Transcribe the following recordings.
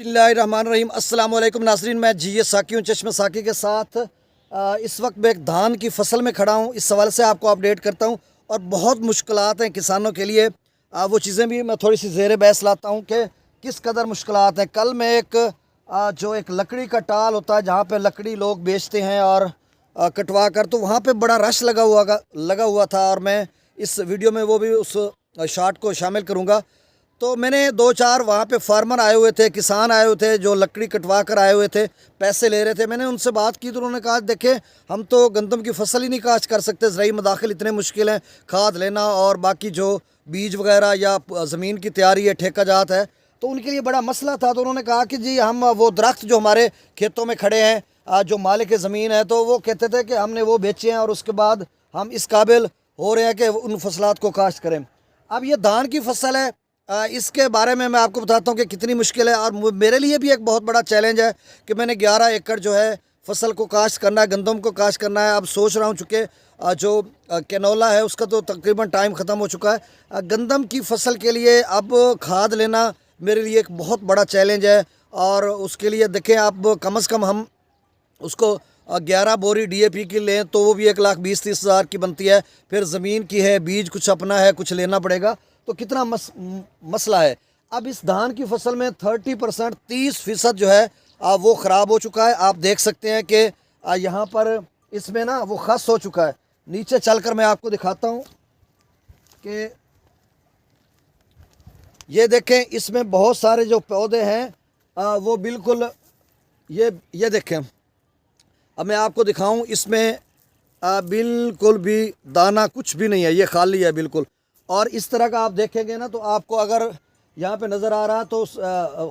बिस्मिल्लाहिर्रहमानिर्रहीम। अस्सलाम वालेकुम नाज़रीन, मैं जी साकी हूँ चश्मे साकी के साथ। इस वक्त मैं एक धान की फसल में खड़ा हूँ, इस सवाल से आपको अपडेट करता हूँ। और बहुत मुश्किलात हैं किसानों के लिए, वो चीज़ें भी मैं थोड़ी सी ज़ेर बहस लाता हूँ कि किस कदर मुश्किलात हैं। कल मैं जो एक लकड़ी का टाल होता है जहाँ पे लकड़ी लोग बेचते हैं और कटवा कर, तो वहाँ पे बड़ा रश लगा हुआ था और मैं इस वीडियो में वो भी उस शॉट को शामिल करूँगा। तो मैंने दो चार वहाँ पे फार्मर आए हुए थे, किसान आए हुए थे जो लकड़ी कटवा कर आए हुए थे, पैसे ले रहे थे। मैंने उनसे बात की तो उन्होंने कहा देखें, हम तो गंदम की फसल ही नहीं काश्त कर सकते, ज़राई मदाखिल इतने मुश्किल हैं, खाद लेना और बाकी जो बीज वगैरह या ज़मीन की तैयारी है, ठेका जात है, तो उनके लिए बड़ा मसला था। तो उन्होंने कहा कि जी हम वो दरख्त जो हमारे खेतों में खड़े हैं, जो मालिक ज़मीन है, तो वो कहते थे कि हमने वो बेचे हैं और उसके बाद हम इस काबिल हो रहे हैं कि उन फसलात को काश्त करें। अब ये धान की फसल है, इसके बारे में मैं आपको बताता हूँ कि कितनी मुश्किल है। और मेरे लिए भी एक बहुत बड़ा चैलेंज है कि मैंने 11 एकड़ जो है फसल को काश्त करना है, गंदम को काश्त करना है। अब सोच रहा हूँ चूँकि जो कैनोला है उसका तो तकरीबन टाइम ख़त्म हो चुका है। गंदम की फसल के लिए अब खाद लेना मेरे लिए एक बहुत बड़ा चैलेंज है। और उसके लिए देखें, आप कम से कम हम उसको 11 बोरी DAP की लें तो वो भी 1,20,30 हज़ार की बनती है। फिर ज़मीन की है, बीज कुछ अपना है, कुछ लेना पड़ेगा, तो कितना मसला है। अब इस धान की फसल में 30% 30% जो है वो ख़राब हो चुका है। आप देख सकते हैं कि यहाँ पर इसमें ना वो खस हो चुका है। नीचे चलकर मैं आपको दिखाता हूँ कि ये देखें, इसमें बहुत सारे जो पौधे हैं वो बिल्कुल ये देखें। अब मैं आपको दिखाऊं, इसमें बिल्कुल भी दाना कुछ भी नहीं है, ये खाली है बिल्कुल। और इस तरह का आप देखेंगे ना, तो आपको अगर यहाँ पे नज़र आ रहा तो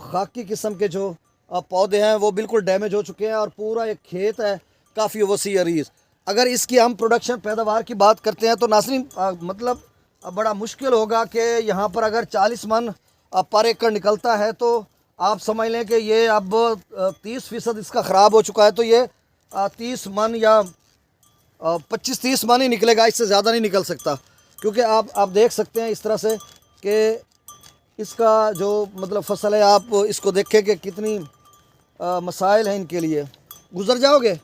खाकी किस्म के जो पौधे हैं वो बिल्कुल डैमेज हो चुके हैं और पूरा एक खेत है काफ़ी वसी अरीज़। अगर इसकी हम प्रोडक्शन पैदावार की बात करते हैं तो नाज़रीन मतलब बड़ा मुश्किल होगा कि यहाँ पर अगर 40 मन पर एकड़ निकलता है तो आप समझ लें कि ये अब 30% इसका ख़राब हो चुका है। तो ये 30 मन या 25-30 मन ही निकलेगा, इससे ज़्यादा नहीं निकल सकता। क्योंकि आप देख सकते हैं इस तरह से कि इसका जो मतलब फसल है, आप इसको देखें कि कितनी मसाइल हैं इनके लिए। गुज़र जाओगे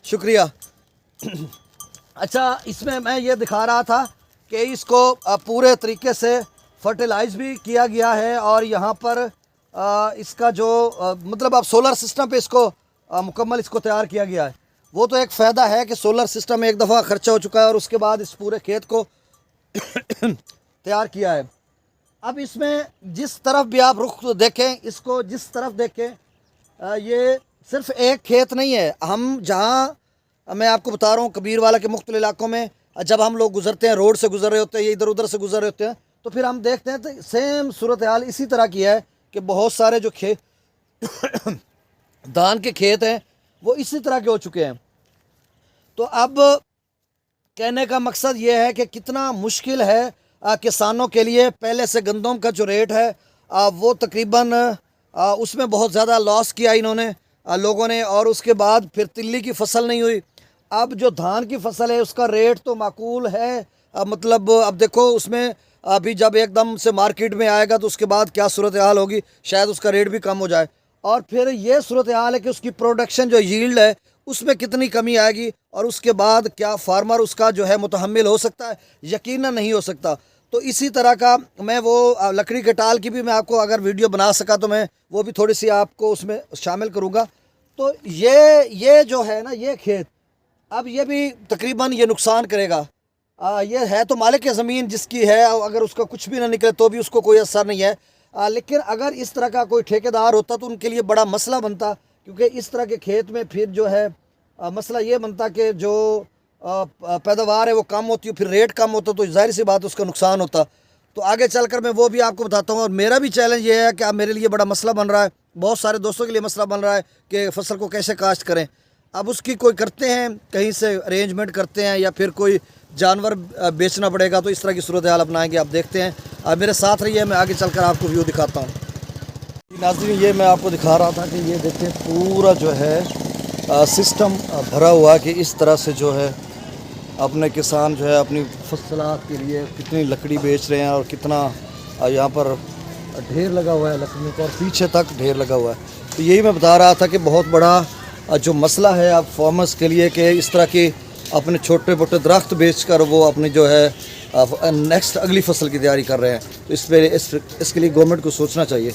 शुक्रिया। अच्छा, इसमें मैं ये दिखा रहा था कि इसको पूरे तरीके से फर्टिलाइज भी किया गया है और यहाँ पर इसका जो मतलब अब सोलर सिस्टम पे इसको मुकम्मल इसको तैयार किया गया है। वो तो एक फ़ायदा है कि सोलर सिस्टम एक दफ़ा ख़र्चा हो चुका है और उसके बाद इस पूरे खेत को तैयार किया है। अब इसमें जिस तरफ भी आप रुख देखें, इसको जिस तरफ देखें, ये सिर्फ एक खेत नहीं है। हम जहाँ मैं आपको बता रहा हूँ कबीरवाला के मुख्तलिफ इलाकों में जब हम लोग गुजरते हैं, रोड से गुजर रहे होते हैं या इधर उधर से गुजर रहे होते हैं, तो फिर हम देखते हैं तो सेम सूरत हाल इसी तरह की है कि बहुत सारे जो धान के खेत हैं वो इसी तरह के हो चुके हैं। तो अब कहने का मकसद ये है कि कितना मुश्किल है किसानों के लिए। पहले से गंदम का जो रेट है वो तकरीबन उसमें बहुत ज़्यादा लॉस किया इन्होंने लोगों ने, और उसके बाद फिर तिल्ली की फसल नहीं हुई। अब जो धान की फसल है उसका रेट तो माकूल है, मतलब अब देखो उसमें अभी जब एकदम से मार्केट में आएगा तो उसके बाद क्या सूरत हाल होगी, शायद उसका रेट भी कम हो जाए। और फिर ये सूरत हाल है कि उसकी प्रोडक्शन जो यील्ड है उसमें कितनी कमी आएगी और उसके बाद क्या फार्मर उसका जो है मुतहम्मिल हो सकता है, यकीनन नहीं हो सकता। तो इसी तरह का मैं वो लकड़ी के टाल की भी मैं आपको अगर वीडियो बना सका तो मैं वो भी थोड़ी सी आपको उसमें शामिल करूँगा। तो ये जो है ना, ये खेत अब ये भी तकरीबन ये नुकसान करेगा। ये है तो मालिक की ज़मीन जिसकी है, अगर उसका कुछ भी ना निकले तो भी उसको कोई असर नहीं है। लेकिन अगर इस तरह का कोई ठेकेदार होता तो उनके लिए बड़ा मसला बनता, क्योंकि इस तरह के खेत में फिर जो है मसला ये बनता कि जो पैदावार है वो कम होती है, फिर रेट कम होता, तो जाहिर सी बात उसका नुकसान होता। तो आगे चलकर मैं वो भी आपको बताता हूँ। और मेरा भी चैलेंज ये है कि अब मेरे लिए बड़ा मसला बन रहा है, बहुत सारे दोस्तों के लिए मसला बन रहा है कि फसल को कैसे काश्त करें। अब उसकी कोई करते हैं, कहीं से अरेंजमेंट करते हैं या फिर कोई जानवर बेचना पड़ेगा, तो इस तरह की सूरत हाल अपनाएंगे। आप देखते हैं, आप मेरे साथ रहिए, मैं आगे चलकर आपको व्यू दिखाता हूँ। नाज़रीन, ये मैं आपको दिखा रहा था कि ये देखें पूरा जो है सिस्टम भरा हुआ कि इस तरह से जो है अपने किसान जो है अपनी फसलात के लिए कितनी लकड़ी बेच रहे हैं और कितना यहाँ पर ढेर लगा हुआ है लकड़ियों का और पीछे तक ढेर लगा हुआ है। तो यही मैं बता रहा था कि बहुत बड़ा जो मसला है अब फार्मर्स के लिए कि इस तरह की अपने छोटे मोटे दरख्त बेचकर वो अपनी जो है नेक्स्ट अगली फसल की तैयारी कर रहे हैं। तो इसके लिए गवर्नमेंट को सोचना चाहिए।